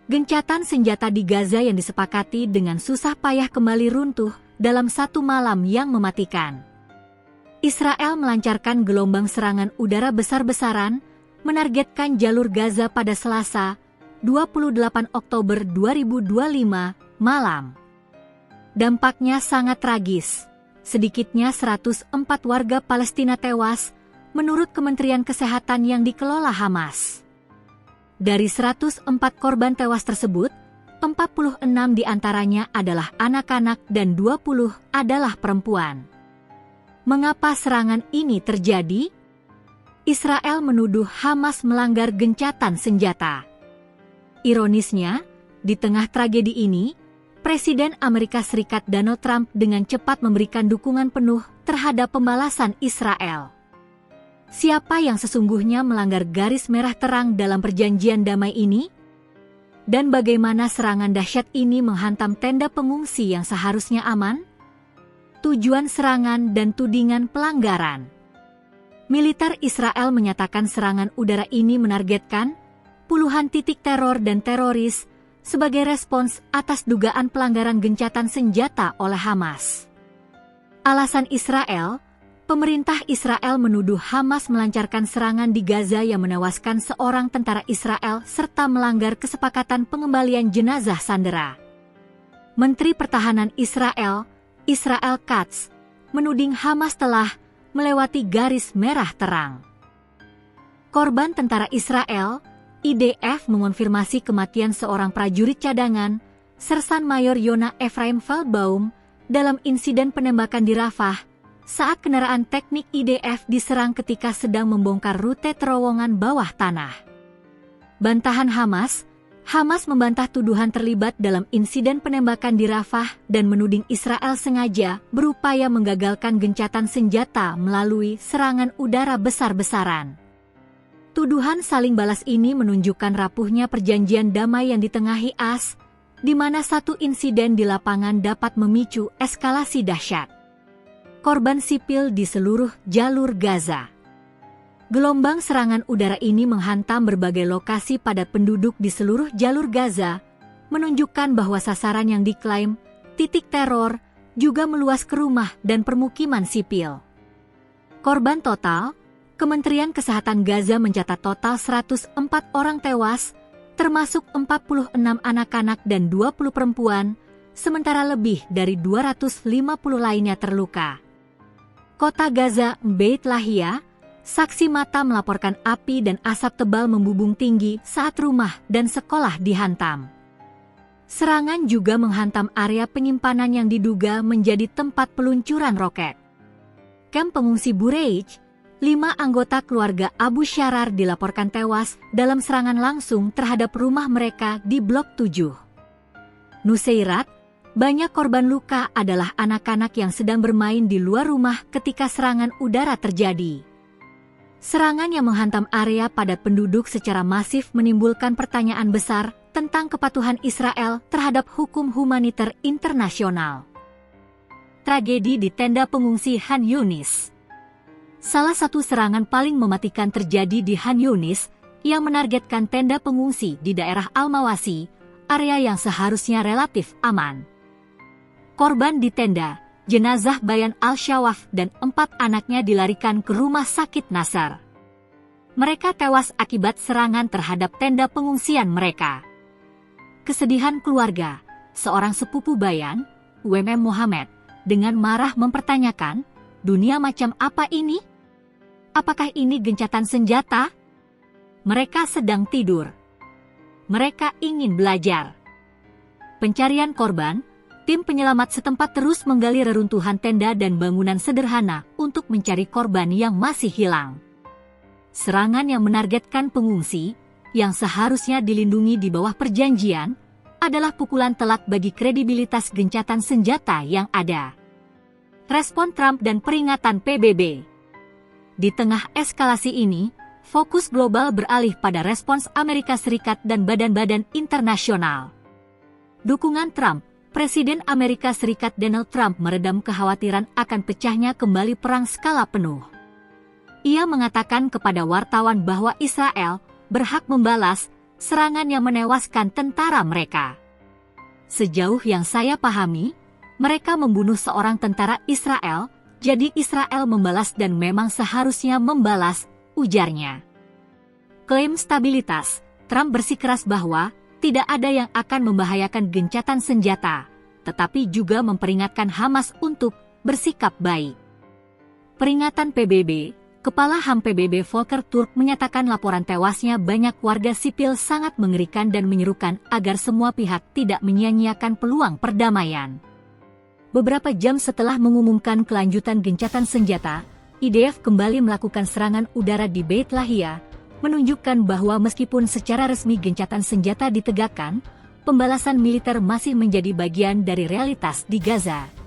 Gencatan senjata di Gaza yang disepakati dengan susah payah kembali runtuh dalam satu malam yang mematikan. Israel melancarkan gelombang serangan udara besar-besaran, menargetkan jalur Gaza pada Selasa, 28 Oktober 2025, malam. Dampaknya sangat tragis. Sedikitnya 104 warga Palestina tewas, menurut Kementerian Kesehatan yang dikelola Hamas. Dari 104 korban tewas tersebut, 46 diantaranya adalah anak-anak dan 20 adalah perempuan. Mengapa serangan ini terjadi? Israel menuduh Hamas melanggar gencatan senjata. Ironisnya, di tengah tragedi ini, Presiden Amerika Serikat Donald Trump dengan cepat memberikan dukungan penuh terhadap pembalasan Israel. Siapa yang sesungguhnya melanggar garis merah terang dalam perjanjian damai ini? Dan bagaimana serangan dahsyat ini menghantam tenda pengungsi yang seharusnya aman? Tujuan serangan dan tudingan pelanggaran. Militer Israel menyatakan serangan udara ini menargetkan puluhan titik teror dan teroris sebagai respons atas dugaan pelanggaran gencatan senjata oleh Hamas. Alasan Israel, pemerintah Israel menuduh Hamas melancarkan serangan di Gaza yang menewaskan seorang tentara Israel serta melanggar kesepakatan pengembalian jenazah sandera. Menteri Pertahanan Israel, Israel Katz, menuding Hamas telah melewati garis merah terang. Korban tentara Israel, IDF mengonfirmasi kematian seorang prajurit cadangan, Sersan Mayor Yona Efraim Feldbaum, dalam insiden penembakan di Rafah, saat kendaraan teknik IDF diserang ketika sedang membongkar rute terowongan bawah tanah. Bantahan Hamas membantah tuduhan terlibat dalam insiden penembakan di Rafah dan menuding Israel sengaja berupaya menggagalkan gencatan senjata melalui serangan udara besar-besaran. Tuduhan saling balas ini menunjukkan rapuhnya perjanjian damai yang ditengahi AS, di mana satu insiden di lapangan dapat memicu eskalasi dahsyat. Korban sipil di seluruh jalur Gaza. Gelombang serangan udara ini menghantam berbagai lokasi padat penduduk di seluruh jalur Gaza, menunjukkan bahwa sasaran yang diklaim titik teror juga meluas ke rumah dan permukiman sipil. Korban total, Kementerian Kesehatan Gaza mencatat total 104 orang tewas, termasuk 46 anak-anak dan 20 perempuan, sementara lebih dari 250 lainnya terluka. Kota Gaza, Beit Lahia, saksi mata melaporkan api dan asap tebal membubung tinggi saat rumah dan sekolah dihantam. Serangan juga menghantam area penyimpanan yang diduga menjadi tempat peluncuran roket. Kamp pengungsi Bureij, 5 anggota keluarga Abu Sharar dilaporkan tewas dalam serangan langsung terhadap rumah mereka di Blok 7. Nuseirat, banyak korban luka adalah anak-anak yang sedang bermain di luar rumah ketika serangan udara terjadi. Serangan yang menghantam area padat penduduk secara masif menimbulkan pertanyaan besar tentang kepatuhan Israel terhadap hukum humaniter internasional. Tragedi di tenda pengungsi Khan Yunis. Salah satu serangan paling mematikan terjadi di Khan Yunis yang menargetkan tenda pengungsi di daerah Al-Mawasi, area yang seharusnya relatif aman. Korban di tenda, jenazah Bayan Al-Shawaf dan 4 anaknya dilarikan ke rumah sakit Nasar. Mereka tewas akibat serangan terhadap tenda pengungsian mereka. Kesedihan keluarga, seorang sepupu Bayan, WM Muhammad, dengan marah mempertanyakan, dunia macam apa ini? Apakah ini gencatan senjata? Mereka sedang tidur. Mereka ingin belajar. Pencarian korban, tim penyelamat setempat terus menggali reruntuhan tenda dan bangunan sederhana untuk mencari korban yang masih hilang. Serangan yang menargetkan pengungsi, yang seharusnya dilindungi di bawah perjanjian, adalah pukulan telak bagi kredibilitas gencatan senjata yang ada. Respon Trump dan peringatan PBB. Di tengah eskalasi ini, fokus global beralih pada respons Amerika Serikat dan badan-badan internasional. Dukungan Trump, Presiden Amerika Serikat Donald Trump meredam kekhawatiran akan pecahnya kembali perang skala penuh. Ia mengatakan kepada wartawan bahwa Israel berhak membalas serangan yang menewaskan tentara mereka. Sejauh yang saya pahami, mereka membunuh seorang tentara Israel, jadi Israel membalas dan memang seharusnya membalas, ujarnya. Klaim stabilitas, Trump bersikeras bahwa tidak ada yang akan membahayakan gencatan senjata, tetapi juga memperingatkan Hamas untuk bersikap baik. Peringatan PBB, Kepala HAM PBB Volker Turk menyatakan laporan tewasnya banyak warga sipil sangat mengerikan dan menyerukan agar semua pihak tidak menyia-nyiakan peluang perdamaian. Beberapa jam setelah mengumumkan kelanjutan gencatan senjata, IDF kembali melakukan serangan udara di Beit Lahia, menunjukkan bahwa meskipun secara resmi gencatan senjata ditegakkan, pembalasan militer masih menjadi bagian dari realitas di Gaza.